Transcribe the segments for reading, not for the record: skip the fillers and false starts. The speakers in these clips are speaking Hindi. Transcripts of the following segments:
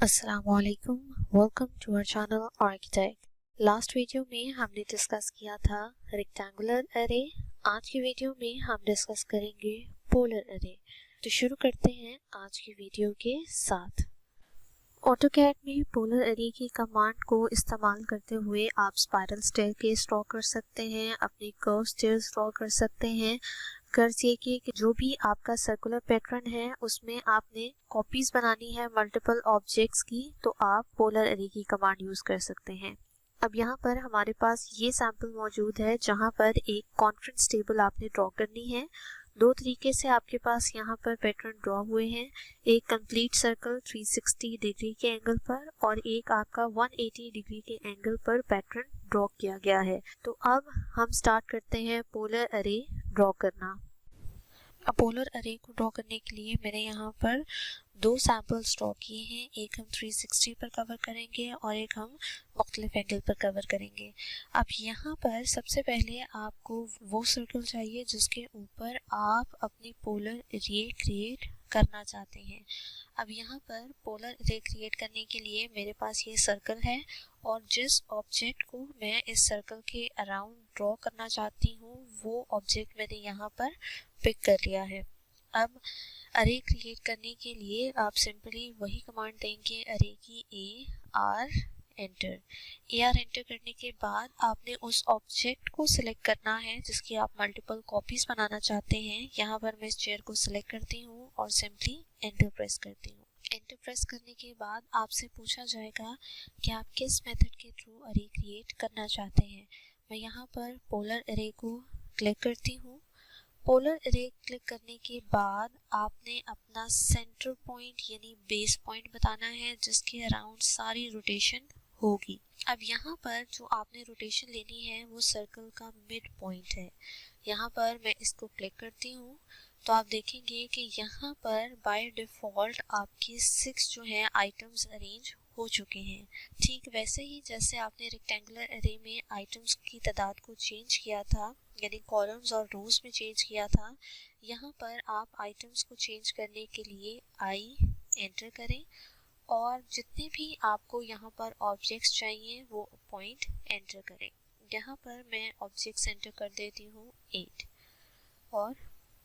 अस्सलामुअलैकुम, welcome to our channel architect. Last video में हमने डिस्कस किया था रेक्टेंगुलर अरे। आज की वीडियो में हम डिस्कस करेंगे पोलर अरे। तो शुरू करते हैं आज की वीडियो के साथ। ऑटोकैड में पोलर अरे की कमांड को इस्तेमाल करते हुए आप स्पाइरल स्टेयरकेस ड्रॉ कर सकते हैं, अपनी कर्व स्टेयर्स ड्रॉ कर सकते हैं। कर्ज ये कि जो भी आपका सर्कुलर पैटर्न है उसमें आपने कॉपीज बनानी है मल्टीपल ऑब्जेक्ट्स की, तो आप पोलर अरे की कमांड यूज कर सकते हैं। अब यहाँ पर हमारे पास ये सैंपल मौजूद है जहाँ पर एक कॉन्फ्रेंस टेबल आपने ड्रॉ करनी है। दो तरीके से आपके पास यहाँ पर पैटर्न ड्रॉ हुए हैं, एक कंप्लीट सर्कल 360 डिग्री के एंगल पर और एक आपका 180 डिग्री के एंगल पर पैटर्न ड्रॉ किया गया है। तो अब हम स्टार्ट करते हैं पोलर अरे ड्रॉ करना। अब पोलर अरे को ड्रॉ करने के लिए मैंने यहाँ पर दो सैंपल्स ड्रॉ किए हैं, एक हम 360 पर कवर करेंगे और एक हम मुख्तलिफ एंगल पर कवर करेंगे। अब यहाँ पर सबसे पहले आपको वो सर्कल चाहिए जिसके ऊपर आप अपनी पोलर अरे क्रिएट करना चाहते हैं। अब यहाँ पर पोलर अरे क्रिएट करने के लिए मेरे पास ये सर्कल है और जिस ऑब्जेक्ट को मैं इस सर्कल के अराउंड ड्रॉ करना चाहती हूँ वो ऑब्जेक्ट मैंने यहाँ पर पिक कर लिया है। अब अरे क्रिएट करने के लिए आप सिंपली वही कमांड देंगे अरे की AR एंटर। AR एंटर करने के बाद आपने उस ऑब्जेक्ट को सिलेक्ट करना है जिसकी आप मल्टीपल कॉपीज बनाना चाहते हैं। यहाँ पर मैं इस चेयर को सिलेक्ट करती हूँ और सिंपली एंटर प्रेस करती हूँ। एंटर प्रेस करने के बाद आपसे पूछा जाएगा कि आप किस मेथड के थ्रू अरे क्रिएट करना चाहते हैं। मैं यहाँ पर पोलर अरे को क्लिक करती हूँ। पोलर अरे क्लिक करने के बाद आपने अपना सेंटर पॉइंट यानी बेस पॉइंट बताना है जिसके अराउंड सारी रोटेशन होगी। अब यहाँ पर जो आपने रोटेशन लेनी है वो सर्कल का मिड पॉइंट है। यहाँ पर मैं इसको क्लिक करती हूँ तो आप देखेंगे कि यहाँ पर बाय डिफ़ॉल्ट आपके 6 जो हैं आइटम्स अरेंज हो चुके हैं। ठीक वैसे ही जैसे आपने रेक्टेंगुलर अरे में आइटम्स की तादाद को चेंज किया था, यानी कॉलम्स और रोज में चेंज किया था, यहाँ पर आप आइटम्स को चेंज करने के लिए आई एंटर करें और जितने भी आपको यहाँ पर ऑब्जेक्ट्स चाहिए वो पॉइंट एंटर करें। यहाँ पर मैं ऑब्जेक्ट्स एंटर कर देती हूँ 8 और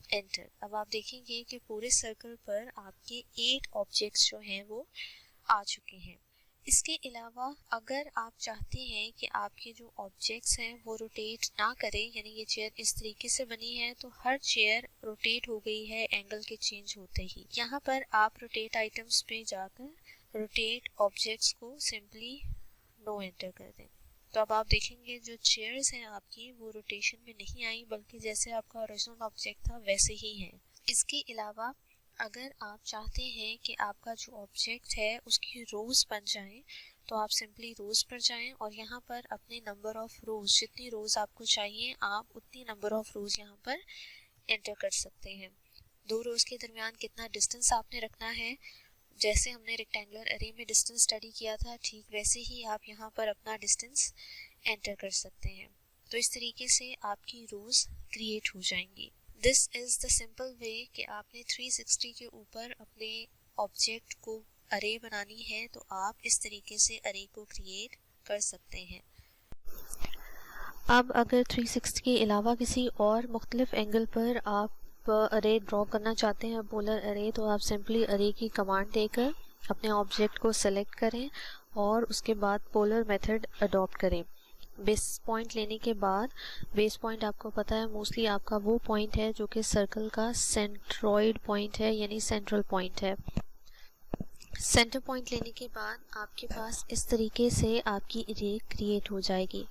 एंटर। अब आप देखेंगे कि पूरे सर्कल पर आपके 8 ऑब्जेक्ट्स जो हैं वो आ चुके हैं। इसके अलावा अगर आप चाहते हैं कि आपके जो ऑब्जेक्ट्स हैं वो रोटेट ना करें, यानी ये चेयर इस तरीके से बनी है तो हर चेयर रोटेट हो गई है एंगल के चेंज होते ही, यहाँ पर आप रोटेट आइटम्स पे जाकर रोटेट ऑब्जेक्ट्स को सिंपली नो एंटर कर दें। तो अब आप देखेंगे जो चेयर्स हैं आपकी वो रोटेशन में नहीं आई बल्कि जैसे आपका ओरिजिनल ऑब्जेक्ट था वैसे ही है। इसके अलावा अगर आप चाहते हैं कि आपका जो ऑब्जेक्ट है उसकी रोज बन जाए तो आप सिंपली रोज पर जाएं और यहाँ पर अपने नंबर ऑफ रोज, जितनी रोज आपको चाहिए आप उतनी नंबर ऑफ रोज यहाँ पर एंटर कर सकते हैं। दो रोज के दरमियान कितना डिस्टेंस आपने रखना है, जैसे हमने रेक्टेंगुलर अरे में डिस्टेंस स्टडी किया था ठीक वैसे ही आप यहाँ पर अपना डिस्टेंस एंटर कर सकते हैं। तो इस तरीके से आपकी रोज क्रिएट हो जाएंगी। This is the simple way कि आपने 360 के ऊपर अपने ऑब्जेक्ट को अरे बनानी है तो आप इस तरीके से अरे को क्रिएट कर सकते हैं। अब अगर 360 के अलावा किसी और मुख्तलिफ एंगल पर आप अरे ड्रॉ करना चाहते हैं पोलर अरे, तो आप सिंपली अरे की कमांड देकर अपने ऑब्जेक्ट को सेलेक्ट करें और उसके बाद पोलर मेथड अडॉप्ट करें। बेस पॉइंट लेने के बाद, बेस पॉइंट आपको पता है मोस्टली आपका वो पॉइंट है जो कि सर्कल का सेंट्रॉइड पॉइंट है यानी सेंट्रल पॉइंट है। सेंटर पॉइंट लेने के बाद आपके पास इस तरीके से आपकी अरे क्रिएट हो जाएगी।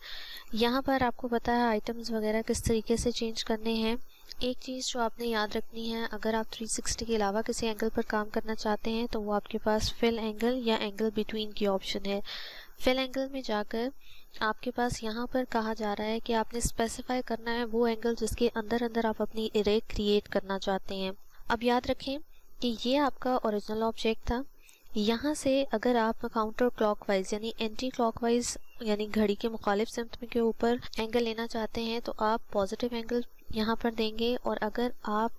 यहाँ पर आपको पता है आइटम्स वगैरह किस तरीके से चेंज करने हैं। एक चीज़ जो आपने याद रखनी है, अगर आप 360 के अलावा किसी एंगल पर काम करना चाहते हैं तो वो आपके पास फिल एंगल या एंगल बिटवीन की ऑप्शन है। फिल एंगल में जाकर आपके पास यहाँ पर कहा जा रहा है कि आपने स्पेसिफाई करना है वो एंगल जिसके अंदर अंदर आप अपनी अरे क्रिएट करना चाहते हैं। अब याद रखें कि ये आपका ओरिजिनल ऑब्जेक्ट था। यहाँ से अगर आप काउंटर क्लॉकवाइज यानी एंटी क्लॉकवाइज यानी घड़ी के मुखालिफ सिमत में के ऊपर एंगल लेना चाहते हैं तो आप पॉजिटिव एंगल यहाँ पर देंगे और अगर आप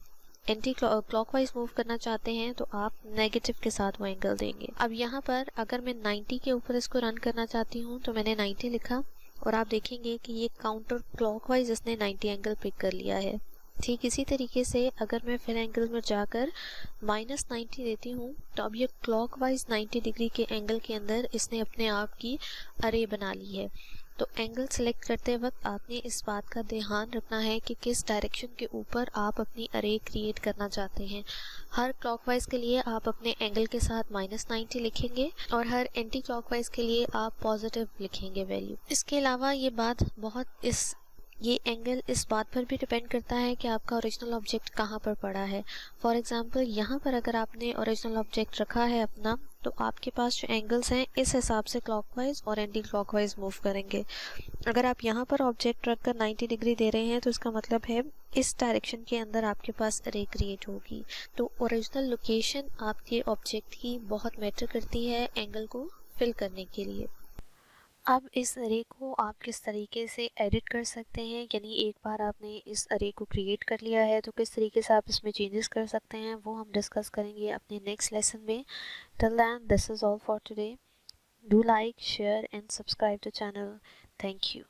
एंटी क्लॉकवाइज मूव करना चाहते हैं तो आप नेगेटिव के साथ वो एंगल देंगे। अब यहाँ पर अगर मैं 90 के ऊपर इसको रन करना चाहती हूँ तो मैंने 90 लिखा और आप देखेंगे कि ये काउंटर क्लॉकवाइज इसने 90 एंगल पिक कर लिया है। ठीक इसी तरीके से अगर मैं फिल एंगल में जाकर -90 देती हूँ तो अब ये क्लॉकवाइज 90 डिग्री के एंगल के अंदर इसने अपने आप की अरे बना ली है। तो एंगल सेलेक्ट करते वक्त आपने इस बात का ध्यान रखना है कि किस डायरेक्शन के ऊपर आप अपनी अरे क्रिएट करना चाहते हैं। हर क्लॉकवाइज के लिए आप अपने एंगल के साथ -90 लिखेंगे और हर एंटी क्लॉकवाइज के लिए आप पॉजिटिव लिखेंगे वैल्यू। इसके अलावा ये एंगल इस बात पर भी डिपेंड करता है कि आपका ओरिजिनल ऑब्जेक्ट कहाँ पर पड़ा है। फॉर एग्जांपल यहाँ पर अगर आपने ओरिजिनल ऑब्जेक्ट रखा है अपना, तो आपके पास जो एंगल्स हैं इस हिसाब से क्लॉकवाइज और एंटी क्लॉकवाइज मूव करेंगे। अगर आप यहाँ पर ऑब्जेक्ट रखकर 90 डिग्री दे रहे हैं तो इसका मतलब है इस डायरेक्शन के अंदर आपके पास रे क्रिएट होगी। तो ओरिजिनल लोकेशन आपके ऑब्जेक्ट की बहुत मैटर करती है एंगल को फिल करने के लिए। अब इस अरे को आप किस तरीके से एडिट कर सकते हैं, यानी एक बार आपने इस अरे को क्रिएट कर लिया है तो किस तरीके से आप इसमें चेंजेस कर सकते हैं, वो हम डिस्कस करेंगे अपने नेक्स्ट लेसन में। Till then this is all for today. Do like, share and subscribe the channel. Thank you.